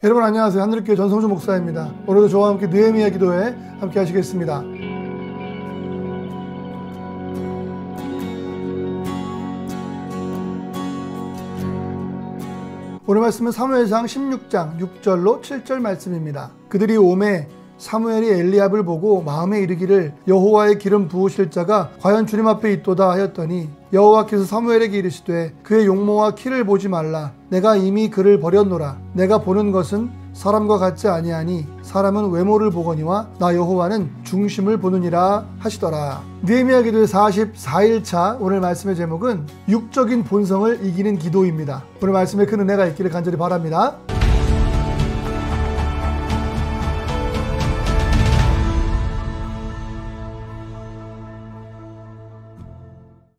여러분 안녕하세요. 하늘교회 전성주 목사입니다. 오늘도 저와 함께 느헤미야 기도회 함께 하시겠습니다. 오늘 말씀은 사무엘상 16장 6절로 7절 말씀입니다. 그들이 오매 사무엘이 엘리압을 보고 마음에 이르기를 여호와의 기름 부으실 자가 과연 주님 앞에 있도다 하였더니 여호와께서 사무엘에게 이르시되 그의 용모와 키를 보지 말라. 내가 이미 그를 버렸노라. 내가 보는 것은 사람과 같지 아니하니 사람은 외모를 보거니와 나 여호와는 중심을 보느니라 하시더라. 느헤미야 기도의 44일차 오늘 말씀의 제목은 육적인 본성을 이기는 기도입니다. 오늘 말씀에 큰 은혜가 있기를 간절히 바랍니다.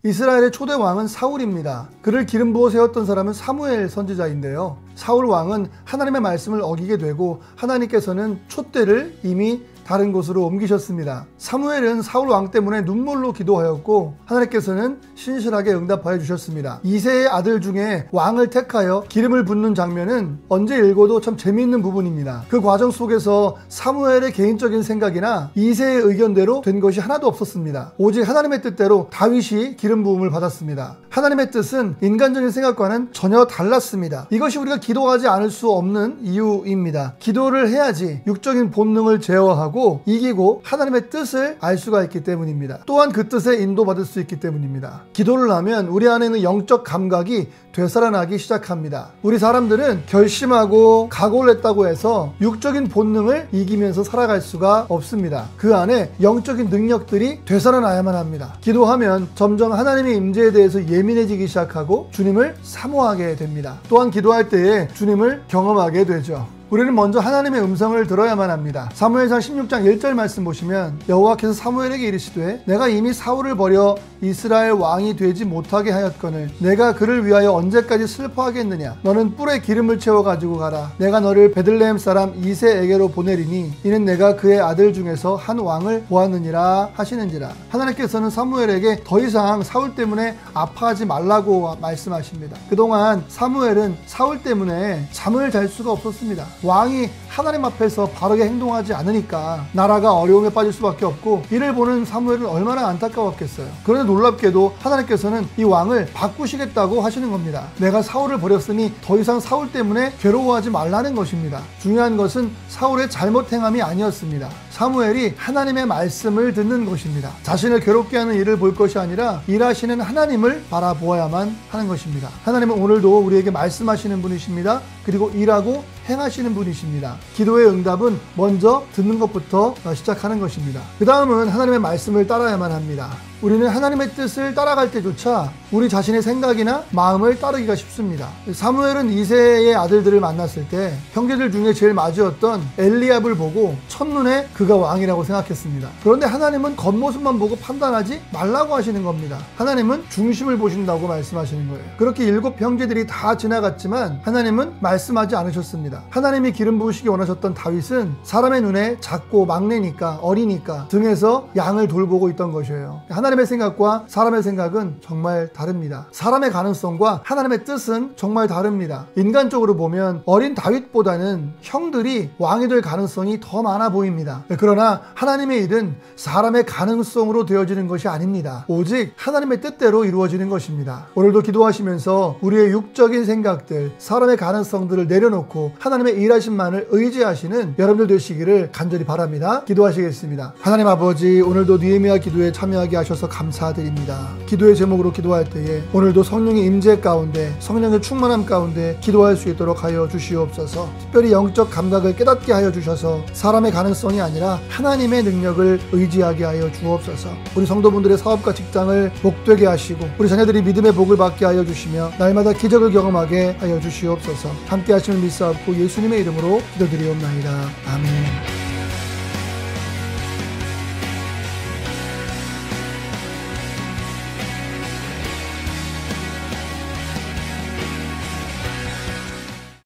이스라엘의 초대 왕은 사울입니다. 그를 기름 부어 세웠던 사람은 사무엘 선지자인데요. 사울 왕은 하나님의 말씀을 어기게 되고 하나님께서는 촛대를 이미 다른 곳으로 옮기셨습니다. 사무엘은 사울 왕 때문에 눈물로 기도하였고 하나님께서는 신실하게 응답하여 주셨습니다. 이새의 아들 중에 왕을 택하여 기름을 붓는 장면은 언제 읽어도 참 재미있는 부분입니다. 그 과정 속에서 사무엘의 개인적인 생각이나 이새의 의견대로 된 것이 하나도 없었습니다. 오직 하나님의 뜻대로 다윗이 기름 부음을 받았습니다. 하나님의 뜻은 인간적인 생각과는 전혀 달랐습니다. 이것이 우리가 기도하지 않을 수 없는 이유입니다. 기도를 해야지 육적인 본능을 제어하고 이기고 하나님의 뜻을 알 수가 있기 때문입니다. 또한 그 뜻에 인도받을 수 있기 때문입니다. 기도를 하면 우리 안에 있는 영적 감각이 되살아나기 시작합니다. 우리 사람들은 결심하고 각오를 했다고 해서 육적인 본능을 이기면서 살아갈 수가 없습니다. 그 안에 영적인 능력들이 되살아나야만 합니다. 기도하면 점점 하나님의 임재에 대해서 예민해지기 시작하고 주님을 사모하게 됩니다. 또한 기도할 때에 주님을 경험하게 되죠. 우리는 먼저 하나님의 음성을 들어야만 합니다. 사무엘상 16장 1절 말씀 보시면 여호와께서 사무엘에게 이르시되 내가 이미 사울을 버려 이스라엘 왕이 되지 못하게 하였거늘 내가 그를 위하여 언제까지 슬퍼하겠느냐. 너는 뿔에 기름을 채워 가지고 가라. 내가 너를 베들레헴 사람 이새에게로 보내리니 이는 내가 그의 아들 중에서 한 왕을 보았느니라 하시는지라. 하나님께서는 사무엘에게 더 이상 사울 때문에 아파하지 말라고 말씀하십니다. 그동안 사무엘은 사울 때문에 잠을 잘 수가 없었습니다. 왕이 하나님 앞에서 바르게 행동하지 않으니까 나라가 어려움에 빠질 수밖에 없고 이를 보는 사무엘은 얼마나 안타까웠겠어요. 그런데 놀랍게도 하나님께서는 이 왕을 바꾸시겠다고 하시는 겁니다. 내가 사울을 버렸으니 더 이상 사울 때문에 괴로워하지 말라는 것입니다. 중요한 것은 사울의 잘못 행함이 아니었습니다. 사무엘이 하나님의 말씀을 듣는 것입니다. 자신을 괴롭게 하는 일을 볼 것이 아니라 일하시는 하나님을 바라보아야만 하는 것입니다. 하나님은 오늘도 우리에게 말씀하시는 분이십니다. 그리고 일하고 행하시는 분이십니다. 기도의 응답은 먼저 듣는 것부터 시작하는 것입니다. 그 다음은 하나님의 말씀을 따라야만 합니다. 우리는 하나님의 뜻을 따라갈 때조차 우리 자신의 생각이나 마음을 따르기가 쉽습니다. 사무엘은 이새의 아들들을 만났을 때 형제들 중에 제일 맞이었던 엘리압을 보고 첫눈에 그가 왕이라고 생각했습니다. 그런데 하나님은 겉모습만 보고 판단하지 말라고 하시는 겁니다. 하나님은 중심을 보신다고 말씀하시는 거예요. 그렇게 7 형제들이 다 지나갔지만 하나님은 말씀하지 않으셨습니다. 하나님이 기름 부으시기 원하셨던 다윗은 사람의 눈에 작고 막내니까 어리니까 등에서 양을 돌보고 있던 것이에요. 하나님의 생각과 사람의 생각은 정말 다릅니다. 사람의 가능성과 하나님의 뜻은 정말 다릅니다. 인간적으로 보면 어린 다윗보다는 형들이 왕이 될 가능성이 더 많아 보입니다. 그러나 하나님의 일은 사람의 가능성으로 되어지는 것이 아닙니다. 오직 하나님의 뜻대로 이루어지는 것입니다. 오늘도 기도하시면서 우리의 육적인 생각들, 사람의 가능성들을 내려놓고 하나님의 일하심만을 의지하시는 여러분들 되시기를 간절히 바랍니다. 기도하시겠습니다. 하나님 아버지, 오늘도 느헤미야 기도에 참여하게 하셔서 감사드립니다. 기도의 제목으로 기도할 때에 오늘도 성령의 임재 가운데, 성령의 충만함 가운데 기도할 수 있도록 하여 주시옵소서. 특별히 영적 감각을 깨닫게 하여 주셔서 사람의 가능성이 아니라 하나님의 능력을 의지하게 하여 주옵소서. 우리 성도분들의 사업과 직장을 복되게 하시고 우리 자녀들이 믿음의 복을 받게 하여 주시며 날마다 기적을 경험하게 하여 주시옵소서. 함께 하시는 믿사옵고 예수님의 이름으로 기도드리옵나이다. 아멘.